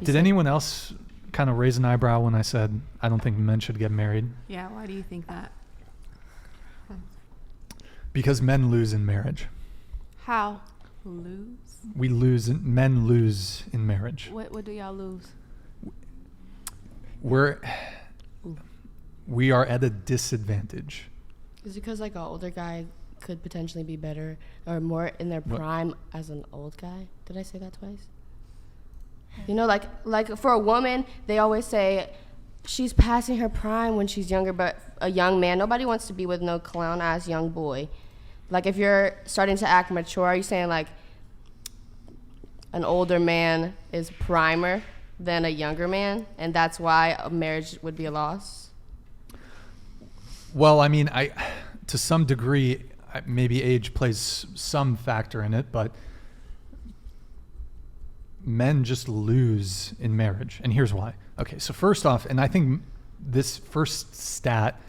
Did anyone else kind of raise an eyebrow when I said I don't think men should get married? Yeah, why do you think that? Because men lose in marriage. How? Lose? Men lose in marriage. What do y'all lose? We are at a disadvantage. Is it because like an older guy could potentially be better or more in their prime as an old guy? Did I say that twice? You know, like for a woman, they always say she's passing her prime when she's younger, but a young man, nobody wants to be with no clown-ass young boy. Like if you're starting to act mature, are you saying like an older man is primer than a younger man, and that's why a marriage would be a loss? Well, I mean, to some degree, maybe age plays some factor in it, but men just lose in marriage. And here's why. Okay, so first off, and I think this first stat,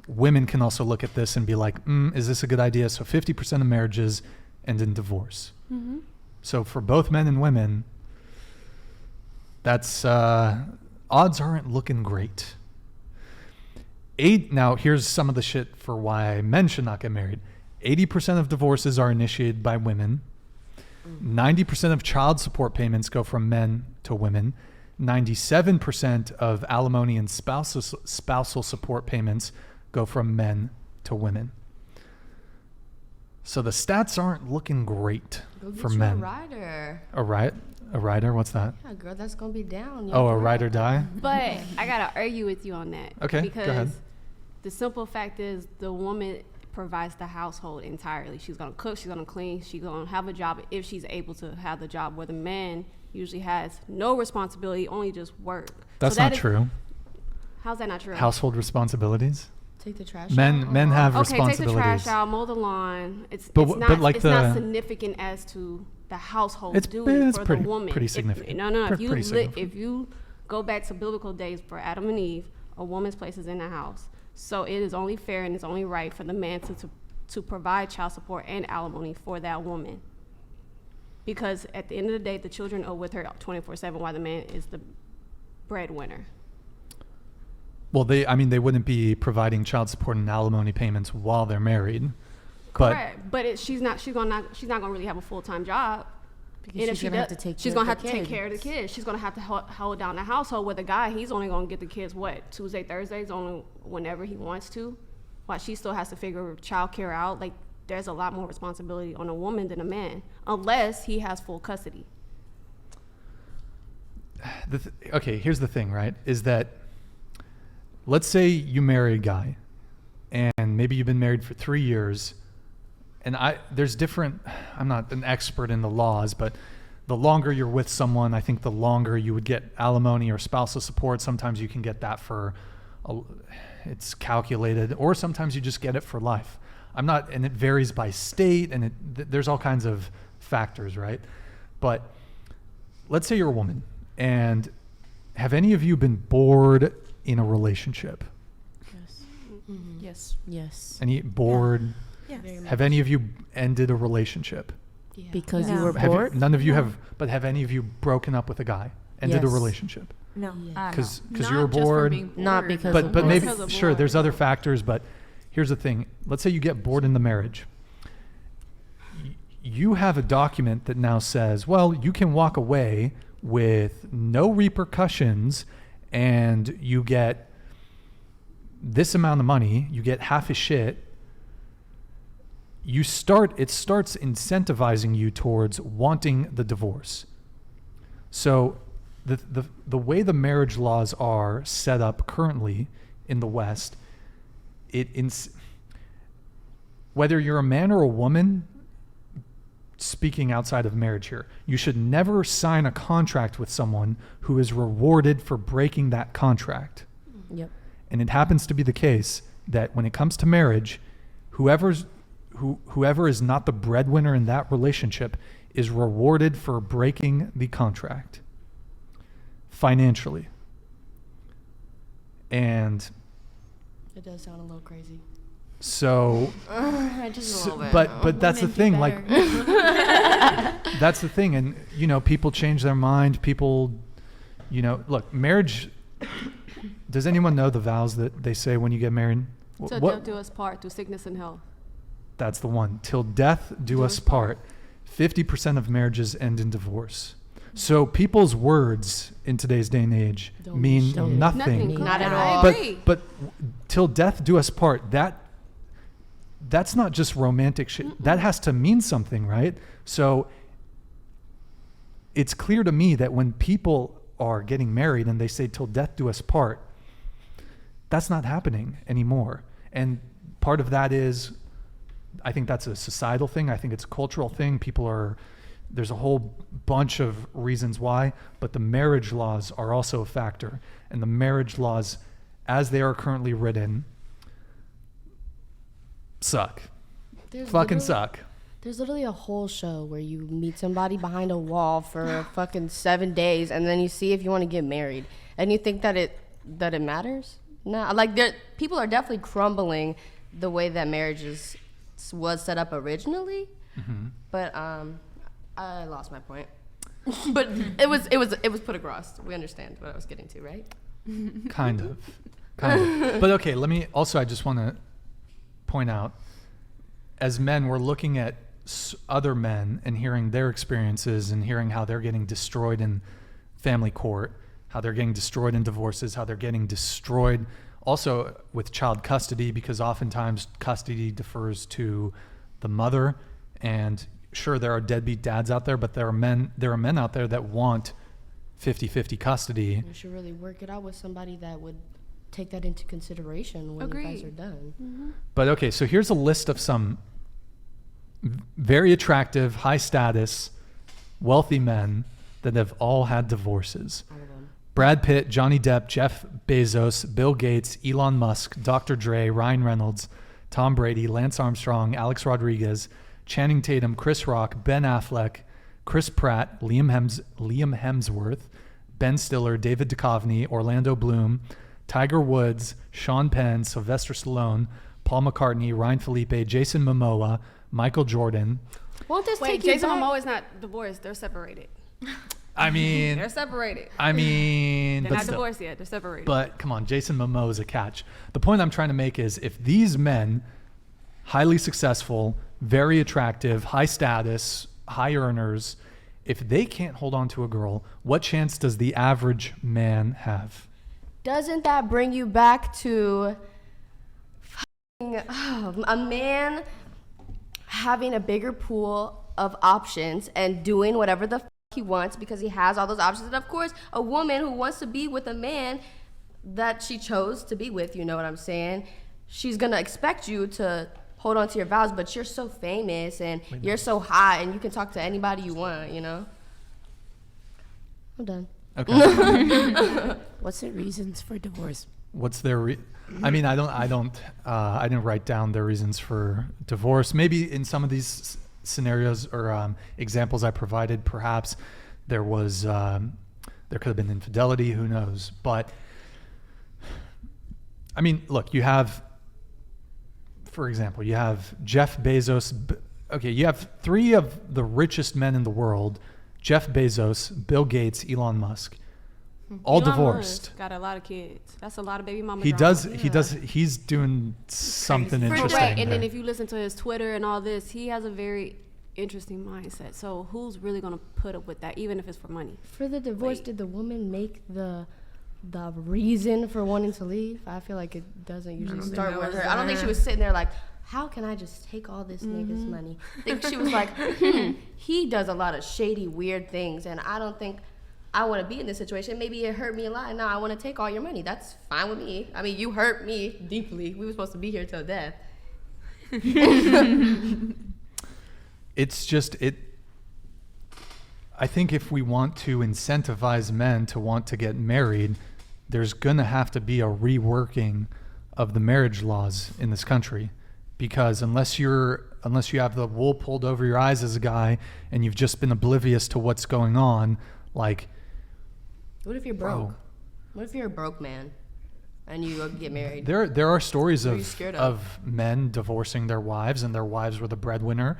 women can also look at this and be like, is this a good idea? So 50% of marriages end in divorce. Mm-hmm. So for both men and women, that's odds aren't looking great. Now, here's some of the shit for why men should not get married. 80% of divorces are initiated by women. 90% of child support payments go from men to women. 97% of alimony and spousal support payments go from men to women. So the stats aren't looking great for men. A rider. A rider? What's that? Yeah, girl, that's gonna be down. Oh, a ride or die? But I gotta argue with you on that. Okay, because go ahead. The simple fact is the woman provides the household entirely. She's gonna cook, she's gonna clean, she's gonna have a job if she's able to have the job, where the man usually has no responsibility, only just work. That's not true. How's that not true? Household responsibilities? Take the trash Men have responsibilities. Okay, take the trash out, mow the lawn. It's like not significant as to the household duty for the woman. Pretty significant. If you go back to biblical days for Adam and Eve, a woman's place is in the house. So it is only fair and it's only right for the man to provide child support and alimony for that woman. Because at the end of the day, the children are with her 24/7 while the man is the breadwinner. Well, they wouldn't be providing child support and alimony payments while they're married. Correct, but she's not gonna really have a full-time job. Because she's gonna have to take care of the kids. She's gonna have to hold down the household. With a guy, he's only gonna get the kids Tuesday, Thursdays, only whenever he wants to. While she still has to figure childcare out. Like there's a lot more responsibility on a woman than a man, unless he has full custody. Okay, here's the thing, right? Is that let's say you marry a guy, and maybe you've been married for 3 years. And I'm not an expert in the laws, but the longer you're with someone, I think the longer you would get alimony or spousal support. Sometimes you can get that it's calculated, or sometimes you just get it for life. And it varies by state, and there's all kinds of factors, right? But let's say you're a woman, and have any of you been bored in a relationship? Yes. Mm-hmm. Yes. Any bored? Yeah. Yes. Have any of you ended a relationship? Yeah. Because you were bored? None of you have, but have any of you broken up with a guy? Ended a relationship? No. Because you were bored? Not because but of But maybe, because of sure, bored. there's other factors, but here's the thing. Let's say you get bored in the marriage. You have a document that now says, well, you can walk away with no repercussions, and you get this amount of money, you get half a shit. It starts incentivizing you towards wanting the divorce. So the way the marriage laws are set up currently in the West, whether you're a man or a woman, speaking outside of marriage here, you should never sign a contract with someone who is rewarded for breaking that contract. Yep. And it happens to be the case that when it comes to marriage, whoever is not the breadwinner in that relationship is rewarded for breaking the contract financially. And it does sound a little crazy. So, just a little bit. But that's the thing. Like, that's the thing. And people change their mind. People You know, look, marriage. Does anyone know the vows that they say when you get married? Till death do us part, through sickness and health. That's the one. Till death do us part. 50% of marriages end in divorce. So people's words in today's day and age mean nothing. Not at I all. agree. But till death do us part, that's not just romantic shit. That has to mean something, right? So it's clear to me that when people are getting married and they say till death do us part, that's not happening anymore. And part of that is, I think that's a societal thing. I think it's a cultural thing. There's a whole bunch of reasons why, but the marriage laws are also a factor. And the marriage laws, as they are currently written, suck. Fucking suck. There's literally a whole show where you meet somebody behind a wall for fucking 7 days, and then you see if you want to get married, and you think that it matters. No, like people are definitely crumbling the way that marriage was set up originally. Mm-hmm. But I lost my point. But it was put across. We understand what I was getting to, right? Kind of. But okay, I just want to point out, as men, we're looking at other men and hearing their experiences and hearing how they're getting destroyed in family court, how they're getting destroyed in divorces, how they're getting destroyed also with child custody, because oftentimes custody defers to the mother. And sure, there are deadbeat dads out there, but there are men out there that want 50-50 custody. You should really work it out with somebody that would take that into consideration when you guys are done. Mm-hmm. But okay, so here's a list of some very attractive, high status, wealthy men that have all had divorces. All of them. Brad Pitt, Johnny Depp, Jeff Bezos, Bill Gates, Elon Musk, Dr. Dre, Ryan Reynolds, Tom Brady, Lance Armstrong, Alex Rodriguez, Channing Tatum, Chris Rock, Ben Affleck, Chris Pratt, Liam Hemsworth, Ben Stiller, David Duchovny, Orlando Bloom, Tiger Woods, Sean Penn, Sylvester Stallone, Paul McCartney, Ryan Felipe, Jason Momoa, Michael Jordan. Won't this Wait, take you Jason back? Momoa is not divorced. They're separated. I mean, They're separated. I mean, They're but not still. divorced yet. They're separated. But come on, Jason Momoa is a catch. The point I'm trying to make is, if these men, highly successful, very attractive, high status, high earners, if they can't hold on to a girl, what chance does the average man have? Doesn't that bring you back to a man having a bigger pool of options and doing whatever the he wants because he has all those options? And of course, a woman who wants to be with a man that she chose to be with, you know what I'm saying? She's gonna expect you to hold on to your vows, but you're so famous and you're so hot and you can talk to anybody you want, you know? I'm done. Okay. What's the reasons for divorce? What's their I mean, I didn't write down their reasons for divorce. Maybe in some of these scenarios or examples I provided, perhaps there was there could have been infidelity, who knows? But I mean, look, you have, for example, you have Jeff Bezos. Okay, you have three of the richest men in the world: Jeff Bezos, Bill Gates, Elon Musk. All Elon divorced. Musk got a lot of kids. That's a lot of baby mama He drama. does. He's doing something Right, interesting. and then there. if you listen to his Twitter and all this, he has a very interesting mindset. So who's really gonna put up with that, even if it's for money? For the divorce, did the woman make the reason for wanting to leave? I feel like it doesn't usually start with her. I don't think she was sitting there like, how can I just take all this nigga's money? I think she was like, he does a lot of shady, weird things, and I don't think I want to be in this situation. Maybe it hurt me a lot, and now I want to take all your money. That's fine with me. I mean, you hurt me deeply. We were supposed to be here till death. It's just I think if we want to incentivize men to want to get married, there's gonna have to be a reworking of the marriage laws in this country, because unless you have the wool pulled over your eyes as a guy and you've just been oblivious to what's going on, like, What if you're broke? bro, What if you're a broke man and you get married? there are stories What are you scared of? of men divorcing their wives, and their wives were the breadwinner,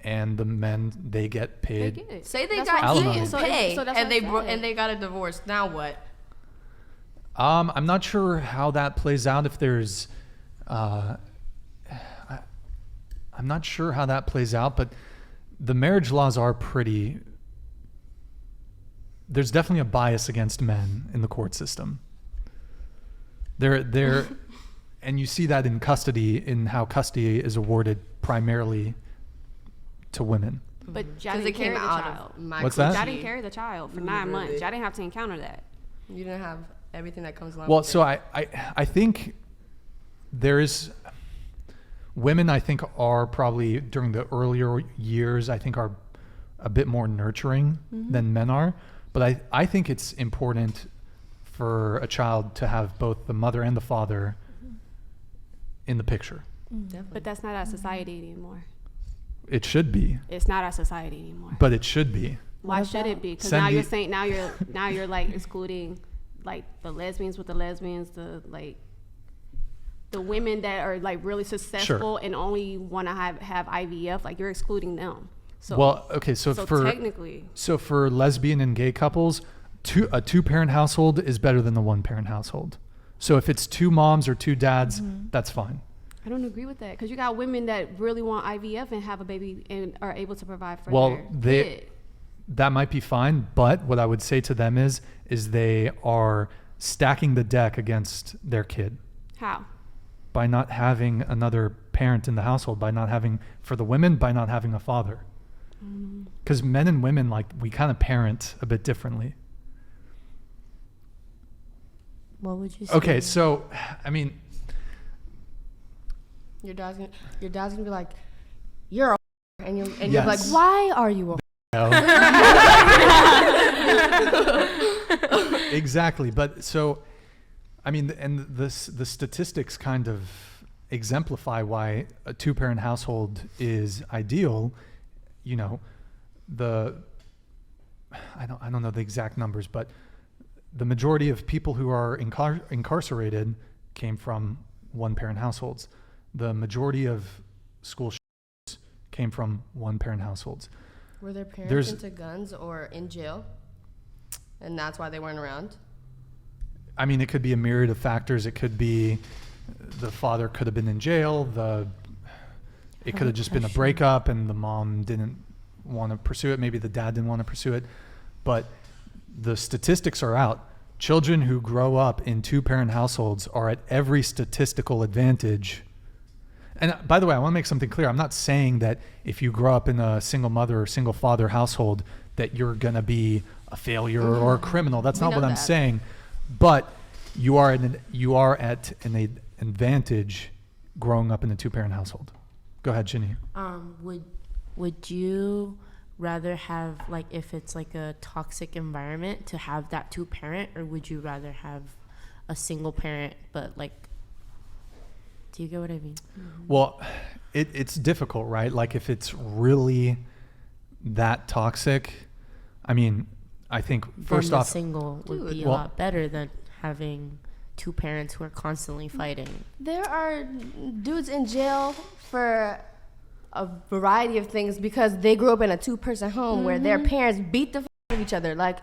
and the men, they get They paid. get it. Say they That's got what I'm alimony. equal saying. pay So that's and what I said. they got a divorce. Now what? I'm not sure how that plays out. If there's, I'm not sure how that plays out, but the marriage laws are pretty. There's definitely a bias against men in the court system. There, and you see that in custody, in how custody is awarded primarily to women. But y'all Because didn't it came carry the out child. of my What's that? Y'all didn't carry the child for 9 months. Y'all didn't have to encounter that. You didn't have everything that comes along Well, with so it. I think there is women. I think are probably during the earlier years. I think are a bit more nurturing than men are. But I think it's important for a child to have both the mother and the father in the picture. But that's not our society anymore. It should be, It's not our society anymore. but it should be. Why should it be? Because Send now you're the- saying now you're like excluding like the lesbians with the lesbians, the women that are like really successful and only want to have IVF. Like you're excluding them. So Well, okay, so technically, for lesbian and gay couples, a two-parent household is better than the one-parent household. So if it's two moms or two dads, that's fine. I don't agree with that because you got women that really want IVF and have a baby and are able to provide for Well, their kid. that might be fine, but what I would say to them is they are stacking the deck against their kid How? by not having another parent in the household, by not having, for the women, by not having a father. Because men and women, like, we kind of parent a bit differently. What would you say? Okay, so, I mean, Your dad's gonna be like, you're a and you're like, Yes. why are you a exactly. But so, I mean, and the statistics kind of exemplify why a two-parent household is ideal. You know, I don't know the exact numbers, but the majority of people who are incarcerated came from one-parent households. The majority of school shooters came from one-parent households. Were their parents There's- into guns or in jail? And that's why they weren't around? I mean, it could be a myriad of factors. It could be the father could have been in jail. It could have just been a breakup and the mom didn't want to pursue it. Maybe the dad didn't want to pursue it. But the statistics are out. Children who grow up in two-parent households are at every statistical advantage. And by the way, I want to make something clear. I'm not saying that if you grow up in a single mother or single father household that you're going to be a failure or a criminal. That's We not know what I'm that. saying. But you are at an advantage growing up in a two-parent household. Go ahead, Ginny. Would you rather have, like, if it's like a toxic environment, to have that two parent, or would you rather have a single parent but like, do you get what I mean? Well, it's difficult, right? Like if it's really that toxic, I mean, I think first Then the off, single would be a Well- lot better than having two parents who are constantly fighting. There are dudes in jail for a variety of things because they grew up in a two-person home where their parents beat the out of each other. Like,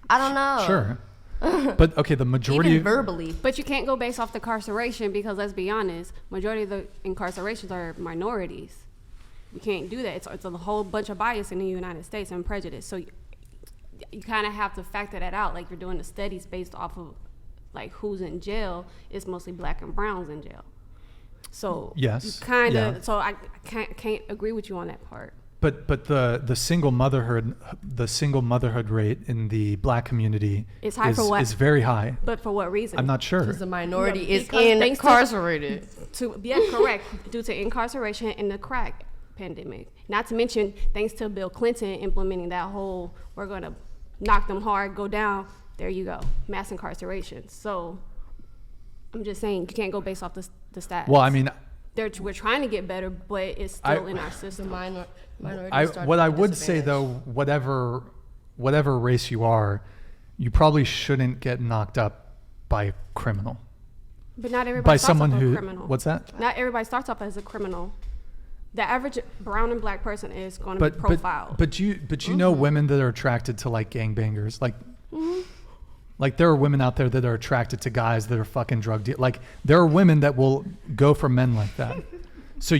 I don't know. sure. But okay, the majority Even of, verbally. But you can't go based off the incarceration because let's be honest, majority of the incarcerations are minorities. You can't do that. It's a whole bunch of bias in the United States and prejudice. So you kind of have to factor that out. Like you're doing the studies based off of like who's in jail. It's mostly black and browns in jail. So Yes, you kind of. yeah. So I can't agree with you on that part. but the single motherhood rate in the black community It's high for what? is very high. But for what reason? I'm not sure. Because the minority Yeah, is because thanks to- incarcerated. Correct. Due to incarceration and the crack pandemic. Not to mention, thanks to Bill Clinton implementing that whole, we're going to knock them hard, go down. There you go. Mass incarceration. So I'm just saying, you can't go based off the stats. Well, I mean, We're trying to get better, but it's still in our The system. minority what I would say though, whatever race you are, you probably shouldn't get knocked up by a criminal. But not everybody By starts someone off who, a criminal. what's that? Not everybody starts off as a criminal. the average brown and black person is going to be profiled. But you know women that are attracted to like gangbangers, like there are women out there that are attracted to guys that are fucking drug dealers. Like there are women that will go for men like that. So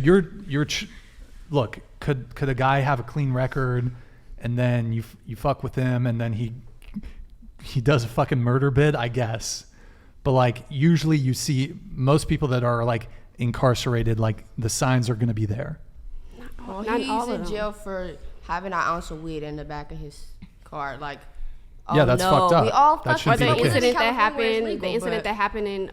look, could a guy have a clean record and then you fuck with him and then he does a fucking murder bid? I guess. But like usually you see most people that are like incarcerated, like the signs are going to be there. Well, Not he's all of in them. jail for having an ounce of weed in the back of his car. Like, Yeah, that's fucked up. We all That fucked shouldn't Or be the the case. incident that California where it's happened, legal, the incident but- that happened in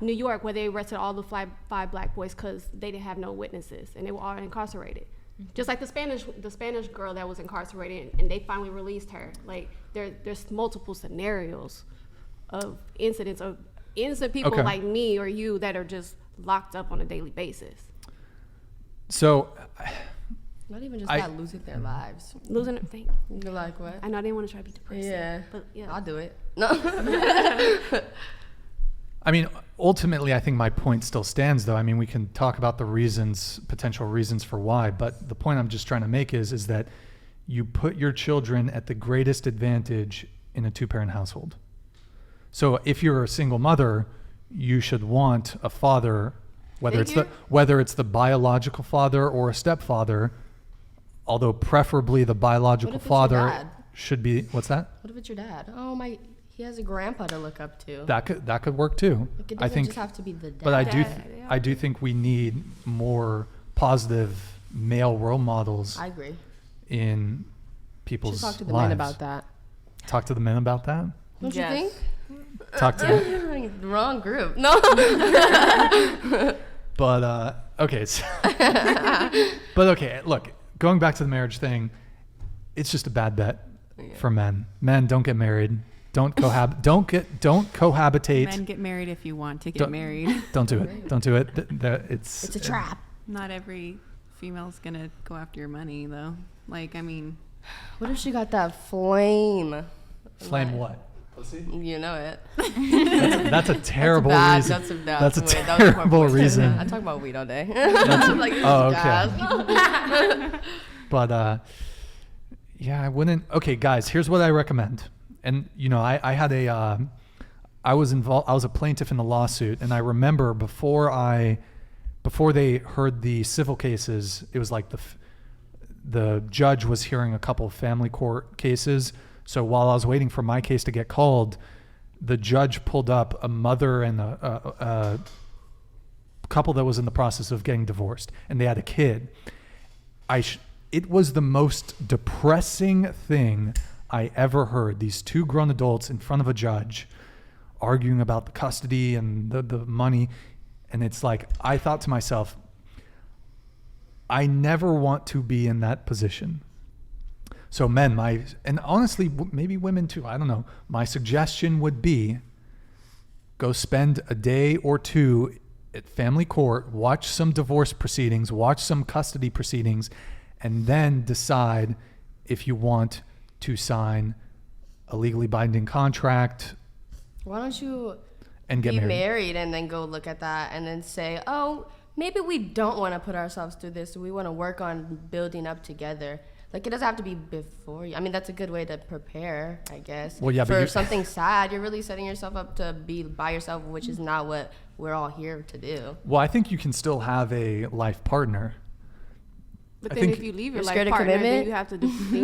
New York, where they arrested all the five black boys because they didn't have no witnesses and they were all incarcerated. Just like the Spanish girl that was incarcerated and they finally released her. Like there's multiple scenarios of incidents of innocent people Okay. like me or you that are just locked up on a daily basis, So Not even just I- that, losing their lives. losing their thing. You're like, what? I know I didn't want to try to be depressing. Yeah. But yeah. I'll do it. No. I mean, ultimately, I think my point still stands, though. I mean, we can talk about the potential reasons for why, but the point I'm just trying to make is that you put your children at the greatest advantage in a two-parent household. So if you're a single mother, you should want a father, whether it's the biological father or a stepfather, although preferably the biological What if it's your father dad? should be. What's that? What if it's your dad? Oh my, he has a grandpa to look up to. That could work too. Like, it I doesn't think. just have to be the dad. But Dad, yeah. I do think we need more positive male role models I agree. in Should people's talk to the lives. men about that. Talk to the men about that. Don't Yes. you think? Talk to them. Wrong group. No. But okay. But okay. Look, going back to the marriage thing, it's just a bad bet for men. Men, don't get married. Don't cohabitate. Men get married if you want to get Don't- married. Don't do it. Don't do it. It's It's a trap. Not every female's gonna go after your money though. Like, I mean, What if she got that flame? Flame Like, what? Pussy? You know it. That's a terrible bad, reason. That's a bad. That's a wait, that was a terrible horrible reason. I talk about weed all day. That's a- Like, this oh, is gas. But yeah, I wouldn't. Okay, guys, here's what I recommend. And you know, I had I was involved. I was a plaintiff in the lawsuit, and I remember before they heard the civil cases, it was like the judge was hearing a couple of family court cases. So while I was waiting for my case to get called, the judge pulled up a mother and a couple that was in the process of getting divorced, and they had a kid. It was the most depressing thing I ever heard. These two grown adults in front of a judge arguing about the custody and the money. And it's like, I thought to myself, I never want to be in that position. So men, and honestly, maybe women too, I don't know. My suggestion would be go spend a day or two at family court, watch some divorce proceedings, watch some custody proceedings, and then decide if you want to sign a legally binding contract Why don't you and get be married. married and then go look at that and then say, oh, maybe we don't want to put ourselves through this. We want to work on building up together. Like, it doesn't have to be before you. I mean, that's a good way to prepare, I guess. Well, yeah, but for you- something sad, you're really setting yourself up to be by yourself, which is not what we're all here to do. Well, I think you can still have a life partner. But I then think- if you leave You're your life scared of partner, then commitment? you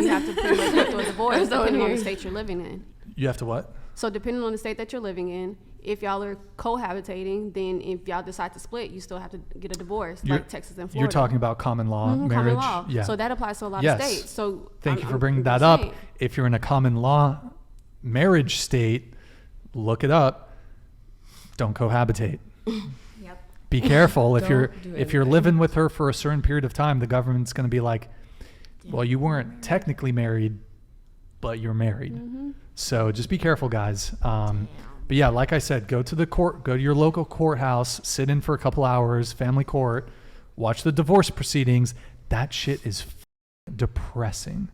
have to pretty much go through a divorce That's the depending on only- the state you're living in. You have to what? So depending on the state that you're living in, if y'all are cohabitating, then if y'all decide to split, you still have to get a divorce, You're- like Texas and Florida. You're talking about common law Mhm, marriage. common law. Yeah. So that applies to a lot Yes. of states. So Thank you I'm for bringing that just up. saying. If you're in a common law marriage state, look it up. Don't cohabitate. Yep. Be careful if Don't you're do if you're anything. living with her for a certain period of time, the government's going to be like, well, you weren't technically married, but you're married. Mm-hmm. So just be careful, guys. But yeah, like I said, go to your local courthouse, sit in for a couple hours, family court, watch the divorce proceedings. That shit is depressing.